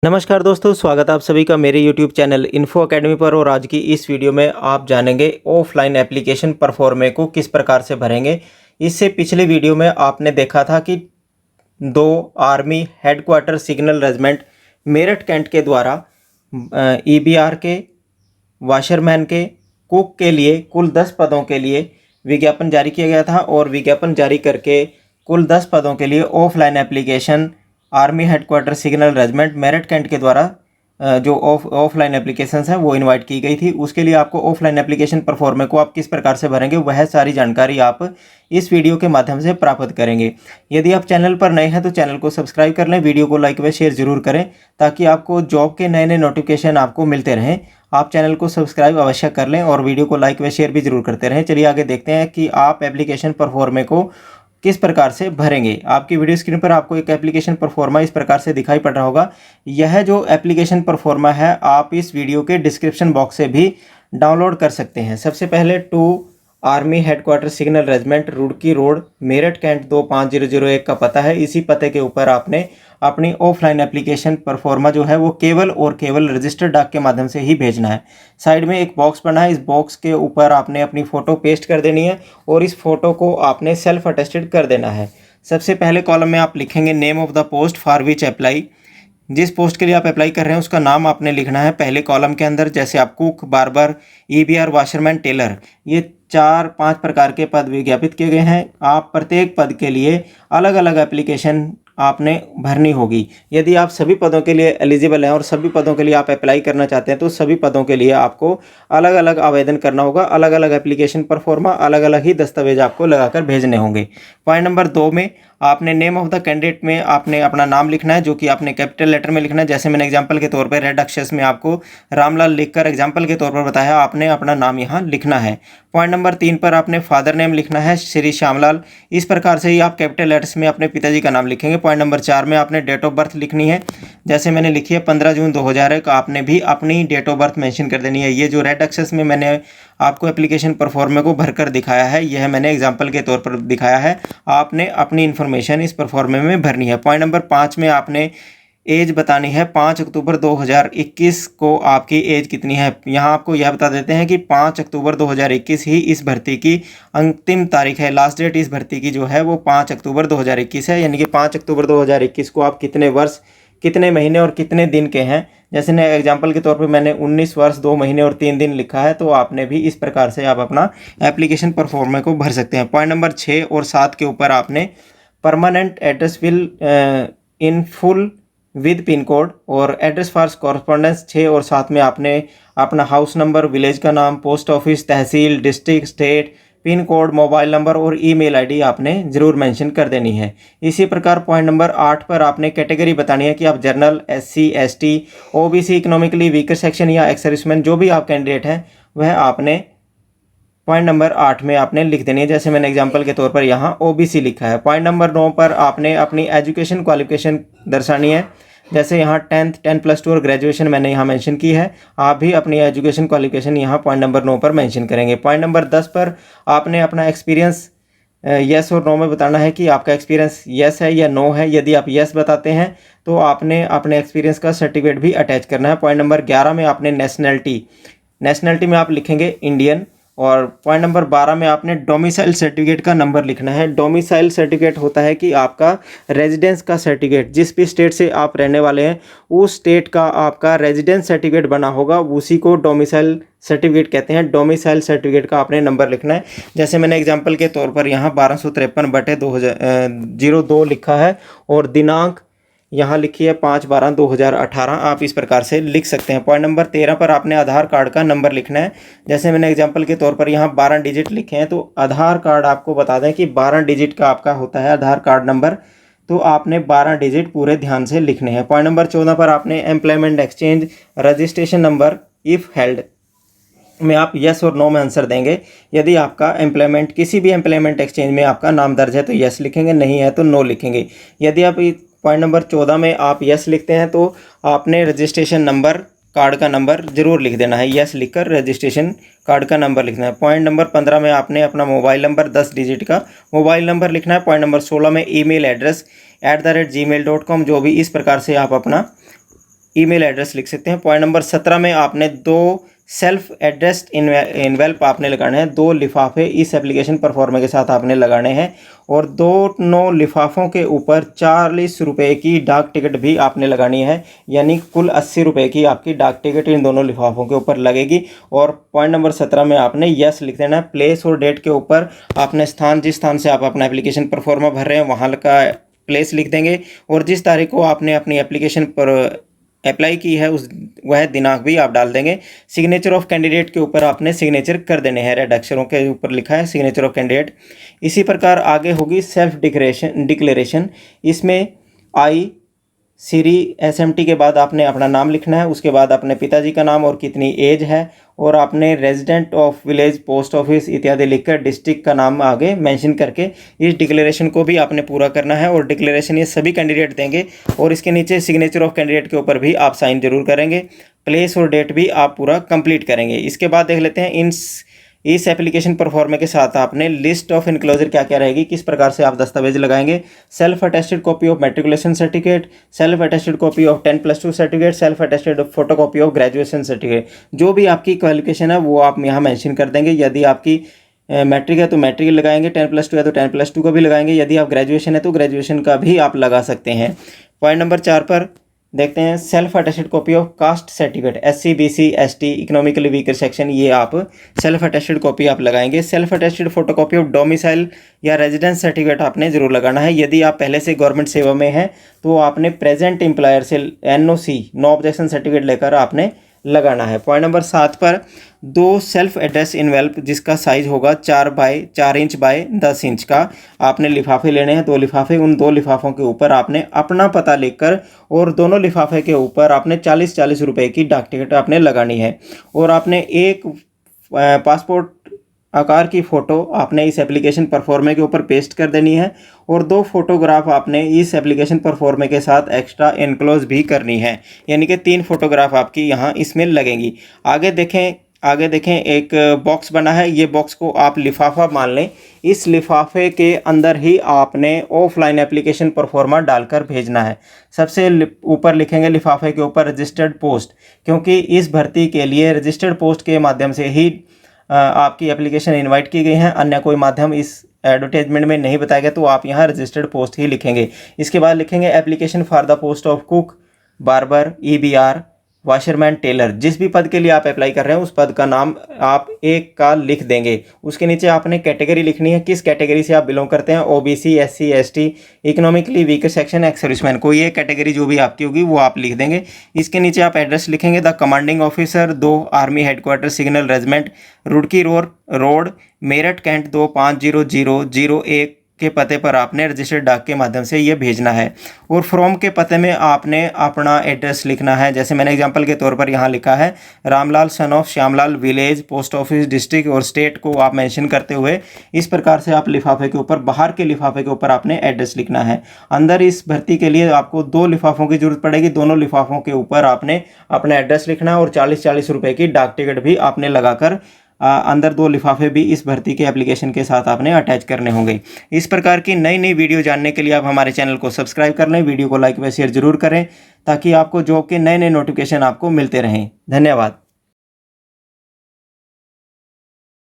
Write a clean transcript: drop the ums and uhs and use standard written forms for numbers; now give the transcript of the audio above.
नमस्कार दोस्तों, स्वागत है आप सभी का मेरे YouTube चैनल इन्फो अकेडमी पर। और आज की इस वीडियो में आप जानेंगे ऑफलाइन एप्लीकेशन परफॉर्मे को किस प्रकार से भरेंगे। इससे पिछले वीडियो में आपने देखा था कि 2 army headquarters signal regiment Meerut cantt के द्वारा EBR के, वाशरमैन के, कुक के लिए कुल 10 पदों के लिए विज्ञापन जारी किया गया था। और विज्ञापन जारी करके कुल 10 पदों के लिए offline application army headquarters signal regiment Meerut cantt के द्वारा जो ऑफलाइन एप्लीकेशंस हैं वो इनवाइट की गई थी। उसके लिए आपको ऑफलाइन एप्लीकेशन परफॉर्मे को आप किस प्रकार से भरेंगे वह सारी जानकारी आप इस वीडियो के माध्यम से प्राप्त करेंगे। यदि आप चैनल पर नए हैं तो चैनल को सब्सक्राइब कर लें, वीडियो को लाइक व शेयर जरूर करें ताकि आपको जॉब के नए नए नोटिफिकेशन आपको मिलते रहें। आप चैनल को सब्सक्राइब अवश्य कर लें और वीडियो को लाइक व शेयर भी जरूर करते रहें। चलिए आगे देखते हैं कि आप एप्लीकेशन परफॉर्मे को किस प्रकार से भरेंगे। आपकी वीडियो स्क्रीन पर आपको एक एप्लीकेशन परफॉर्मा इस प्रकार से दिखाई पड़ रहा होगा। यह जो एप्लीकेशन परफॉर्मा है आप इस वीडियो के डिस्क्रिप्शन बॉक्स से भी डाउनलोड कर सकते हैं। सबसे पहले 2 army headquarters signal regiment Roorkee road Meerut cantt 25001 का पता है। इसी पते के ऊपर आपने अपनी ऑफलाइन एप्लीकेशन परफॉर्मा जो है वो केवल और केवल रजिस्टर्ड डाक के माध्यम से ही भेजना है। साइड में एक बॉक्स बना है, इस बॉक्स के ऊपर आपने अपनी फ़ोटो पेस्ट कर देनी है और इस फोटो को आपने सेल्फ अटेस्टेड कर देना है। सबसे पहले कॉलम में आप लिखेंगे name of the post for which apply. जिस पोस्ट के लिए आप अप्लाई कर रहे हैं उसका नाम आपने लिखना है पहले कॉलम के अंदर। जैसे आप cook, barber, EBR, washerman, tailor, ये 4-5 प्रकार के पद विज्ञापित किए गए हैं। आप प्रत्येक पद के लिए अलग अलग एप्लीकेशन आपने भरनी होगी। यदि आप सभी पदों के लिए एलिजिबल हैं और सभी पदों के लिए आप अप्लाई करना चाहते हैं तो सभी पदों के लिए आपको अलग अलग आवेदन करना होगा। अलग अलग एप्लीकेशन परफॉर्मा, अलग अलग ही दस्तावेज आपको लगाकर भेजने होंगे। पॉइंट नंबर 2 में आपने नेम ऑफ द कैंडिडेट में आपने अपना नाम लिखना है जो कि आपने कैपिटल लेटर में लिखना है। जैसे मैंने एग्जांपल के तौर पर रेड अक्षर में आपको रामलाल लिखकर एग्जांपल के तौर पर बताया, आपने अपना नाम यहाँ लिखना है। पॉइंट नंबर 3 पर आपने फादर नेम लिखना है श्री श्यामलाल। इस प्रकार से ही आप कैपिटल लेटर्स में अपने पिताजी का नाम लिखेंगे। पॉइंट नंबर 4 में आपने डेट ऑफ बर्थ लिखनी है। जैसे मैंने लिखी है 15 जून 2001, आपने भी अपनी डेट ऑफ बर्थ मेंशन कर देनी है। ये जो रेड अक्षर में मैंने आपको एप्लीकेशन परफॉर्मे को भरकर दिखाया है यह मैंने एग्जांपल के तौर पर दिखाया है। आपने अपनी इन्फॉर्मेशन इस परफॉर्मे में भरनी है। पॉइंट नंबर 5 में आपने एज बतानी है। 5 अक्टूबर 2021 को आपकी एज कितनी है। यहाँ आपको यह बता देते हैं कि 5 अक्टूबर 2021 ही इस भर्ती की अंतिम तारीख है। लास्ट डेट इस भर्ती की जो है वो 5 अक्टूबर 2021 है। यानी कि 5 अक्टूबर 2021 को आप कितने वर्ष, कितने महीने और कितने दिन के हैं। जैसे ने एग्जाम्पल के तौर पे मैंने 19 वर्ष 2 महीने और 3 दिन लिखा है, तो आपने भी इस प्रकार से आप अपना एप्लीकेशन परफॉर्मे को भर सकते हैं। पॉइंट नंबर 6 और 7 के ऊपर आपने permanent address will in full with pin code और एड्रेस फॉर कॉरस्पॉन्डेंस 6 और 7 में आपने अपना हाउस नंबर, विलेज का नाम, post office, tehsil, district, state, pin code, mobile number और ईमेल आईडी आपने ज़रूर मेंशन कर देनी है। इसी प्रकार पॉइंट नंबर 8 पर आपने कैटेगरी बतानी है कि आप general, SC, ST, OBC, economically weaker section या एक्स सर्विसमैन, जो भी आप कैंडिडेट हैं वह आपने पॉइंट नंबर 8 में आपने लिख देनी है। जैसे मैंने एग्जांपल के तौर पर यहाँ OBC लिखा है। पॉइंट नंबर 9 पर आपने अपनी एजुकेशन क्वालिफिकेशन दर्शानी है। जैसे यहाँ 10th, 10+2 और ग्रेजुएशन मैंने यहाँ मेंशन की है। आप भी अपनी एजुकेशन क्वालिफिकेशन यहाँ पॉइंट नंबर 9 पर मेंशन करेंगे। पॉइंट नंबर 10 पर आपने अपना एक्सपीरियंस येस और नो में बताना है कि आपका एक्सपीरियंस येस है या नो है। यदि आप येस बताते हैं तो आपने अपने एक्सपीरियंस का सर्टिफिकेट भी अटैच करना है। पॉइंट नंबर 11 में आपने नेशनैलिटी में आप लिखेंगे इंडियन। और पॉइंट नंबर 12 में आपने डोमिसाइल सर्टिफिकेट का नंबर लिखना है। डोमिसाइल सर्टिफिकेट होता है कि आपका रेजिडेंस का सर्टिफिकेट, जिस भी स्टेट से आप रहने वाले हैं उस स्टेट का आपका रेजिडेंस सर्टिफिकेट बना होगा, उसी को डोमिसाइल सर्टिफिकेट कहते हैं। डोमिसाइल सर्टिफिकेट का आपने नंबर लिखना है। जैसे मैंने एग्जाम्पल के तौर पर यहाँ 1253/2002 लिखा है और दिनांक यहाँ लिखी है 5/12/2018। आप इस प्रकार से लिख सकते हैं। पॉइंट नंबर 13 पर आपने आधार कार्ड का नंबर लिखना है। जैसे मैंने एग्जांपल के तौर पर यहाँ 12 डिजिट लिखे हैं, तो आधार कार्ड आपको बता दें कि 12 डिजिट का आपका होता है आधार कार्ड नंबर, तो आपने 12 डिजिट पूरे ध्यान से लिखने हैं। पॉइंट नंबर 14 पर आपने employment exchange registration number if held में आप यस और नो में आंसर देंगे। यदि आपका एम्प्लॉयमेंट, किसी भी एम्प्लॉयमेंट एक्सचेंज में आपका नाम दर्ज है तो यस लिखेंगे, नहीं है तो नो लिखेंगे। यदि आप पॉइंट नंबर 14 में आप यस लिखते हैं तो आपने रजिस्ट्रेशन नंबर कार्ड का नंबर जरूर लिख देना है। यस लिखकर रजिस्ट्रेशन कार्ड का नंबर लिखना है। पॉइंट नंबर 15 में आपने अपना मोबाइल नंबर 10 डिजिट का मोबाइल नंबर लिखना है। पॉइंट नंबर 16 में ईमेल एड्रेस @gmail.com, जो भी इस प्रकार से आप अपना ईमेल एड्रेस लिख सकते हैं। पॉइंट नंबर 17 में आपने 2 सेल्फ एड्रेस्ड इन्वेल्प आपने लगाने हैं, 2 लिफाफे इस एप्लीकेशन परफॉर्मा के साथ आपने लगाने हैं और दोनों लिफाफों के ऊपर 40 रुपये की डाक टिकट भी आपने लगानी है, यानी कुल 80 रुपये की आपकी डाक टिकट इन दोनों लिफाफों के ऊपर लगेगी। और पॉइंट नंबर 17 में आपने यस लिख देना है। प्लेस और डेट के ऊपर आपने स्थान, जिस स्थान से आप अपना एप्लीकेशन परफॉर्मा भर रहे हैं वहाँ का प्लेस लिख देंगे और जिस तारीख को आपने अपनी एप्लीकेशन पर अप्लाई की है उस वह दिनांक भी आप डाल देंगे। सिग्नेचर ऑफ कैंडिडेट के ऊपर आपने सिग्नेचर कर देने हैं, रेड अक्षरों के ऊपर लिखा है सिग्नेचर ऑफ कैंडिडेट। इसी प्रकार आगे होगी सेल्फ डिक्लेरेशन। इसमें आई श्री SMT के बाद आपने अपना नाम लिखना है, उसके बाद अपने पिताजी का नाम और कितनी एज है और आपने resident of village, post office इत्यादि लिखकर डिस्ट्रिक्ट का नाम आगे मेंशन करके इस डिक्लेरेशन को भी आपने पूरा करना है। और डिक्लेरेशन ये सभी कैंडिडेट देंगे और इसके नीचे सिग्नेचर ऑफ कैंडिडेट के ऊपर भी आप साइन जरूर करेंगे। प्लेस और डेट भी आप पूरा कंप्लीट करेंगे। इसके बाद देख लेते हैं इस एप्लीकेशन परफॉर्मा के साथ आपने लिस्ट ऑफ इनक्लोजर क्या क्या रहेगी, किस प्रकार से आप दस्तावेज लगाएंगे। Self attested copy of matriculation certificate, self attested copy of 10+2 certificate, self attested photo copy of graduation certificate. जो भी आपकी क्वालिफिकेशन है वो आप यहाँ मेंशन कर देंगे। यदि आपकी मैट्रिक है तो मैट्रिक लगाएंगे, 10+2 है तो 10+2 का भी लगाएंगे, यदि आप ग्रेजुएशन है तो ग्रेजुएशन का भी आप लगा सकते हैं। पॉइंट नंबर 4 पर देखते हैं self attested copy of caste certificate, SC BC ST economically weaker section, ये आप सेल्फ अटेस्टेड कॉपी आप लगाएंगे। Self attested photo copy of domicile या रेजिडेंस सर्टिफिकेट आपने जरूर लगाना है। यदि आप पहले से गवर्नमेंट सेवा में हैं तो आपने प्रेजेंट एम्प्लॉयर से NOC नो ऑब्जेक्शन सर्टिफिकेट लेकर आपने लगाना है। पॉइंट नंबर 7 पर 2 सेल्फ एड्रेस इन्वेल्प जिसका साइज होगा 4 इंच बाय 10 इंच का आपने लिफाफे लेने हैं। 2 लिफाफे, उन 2 लिफाफों के ऊपर आपने अपना पता लिखकर और दोनों लिफाफे के ऊपर आपने 40 रुपये की डाक टिकट आपने लगानी है। और आपने एक पासपोर्ट आकार की फ़ोटो आपने इस एप्लीकेशन परफॉर्मे के ऊपर पेस्ट कर देनी है और 2 फोटोग्राफ आपने इस एप्लीकेशन परफॉर्मे के साथ एक्स्ट्रा एनक्लोज भी करनी है, यानी कि 3 फोटोग्राफ आपकी यहाँ इसमें लगेंगी। आगे देखें एक बॉक्स बना है, ये बॉक्स को आप लिफाफा मान लें। इस लिफाफे के अंदर ही आपने ऑफलाइन एप्लीकेशन परफॉर्मा डालकर भेजना है। सबसे ऊपर लिखेंगे लिफाफे के ऊपर रजिस्टर्ड पोस्ट, क्योंकि इस भर्ती के लिए रजिस्टर्ड पोस्ट के माध्यम से ही आपकी एप्लीकेशन इनवाइट की गई है, अन्य कोई माध्यम इस एडवर्टाइजमेंट में नहीं बताया गया, तो आप यहाँ रजिस्टर्ड पोस्ट ही लिखेंगे। इसके बाद लिखेंगे application for the post of cook, barber, EBR, washerman, tailor. जिस भी पद के लिए आप अप्लाई कर रहे हैं उस पद का नाम आप एक का लिख देंगे। उसके नीचे आपने कैटेगरी लिखनी है, किस कैटेगरी से आप बिलोंग करते हैं, OBC, SC ST economically weaker section, ex serviceman, कोई एक कैटेगरी जो भी आपकी होगी वो आप लिख देंगे। इसके नीचे आप एड्रेस लिखेंगे the commanding officer 2 army headquarters signal regiment, Roorkee road, Meerut, cantt 250001 के पते पर आपने रजिस्टर्ड डाक के माध्यम से ये भेजना है। और फ्रॉम के पते में आपने अपना एड्रेस लिखना है। जैसे मैंने एग्जांपल के तौर पर यहाँ लिखा है Ramlal son of Shyamlal, village, post office, district और स्टेट को आप मेंशन करते हुए इस प्रकार से आप लिफाफे के ऊपर, बाहर के लिफाफे के ऊपर आपने एड्रेस लिखना है। अंदर इस भर्ती के लिए आपको 2 लिफाफों की जरूरत पड़ेगी। दोनों लिफाफों के ऊपर आपने अपना एड्रेस लिखना है और 40 रुपये की डाक टिकट भी आपने लगाकर अंदर 2 लिफाफे भी इस भर्ती के एप्लीकेशन के साथ आपने अटैच करने होंगे। इस प्रकार की नई वीडियो जानने के लिए आप हमारे चैनल को सब्सक्राइब कर लें, वीडियो को लाइक व शेयर जरूर करें ताकि आपको जॉब के नए नोटिफिकेशन आपको मिलते रहें। धन्यवाद।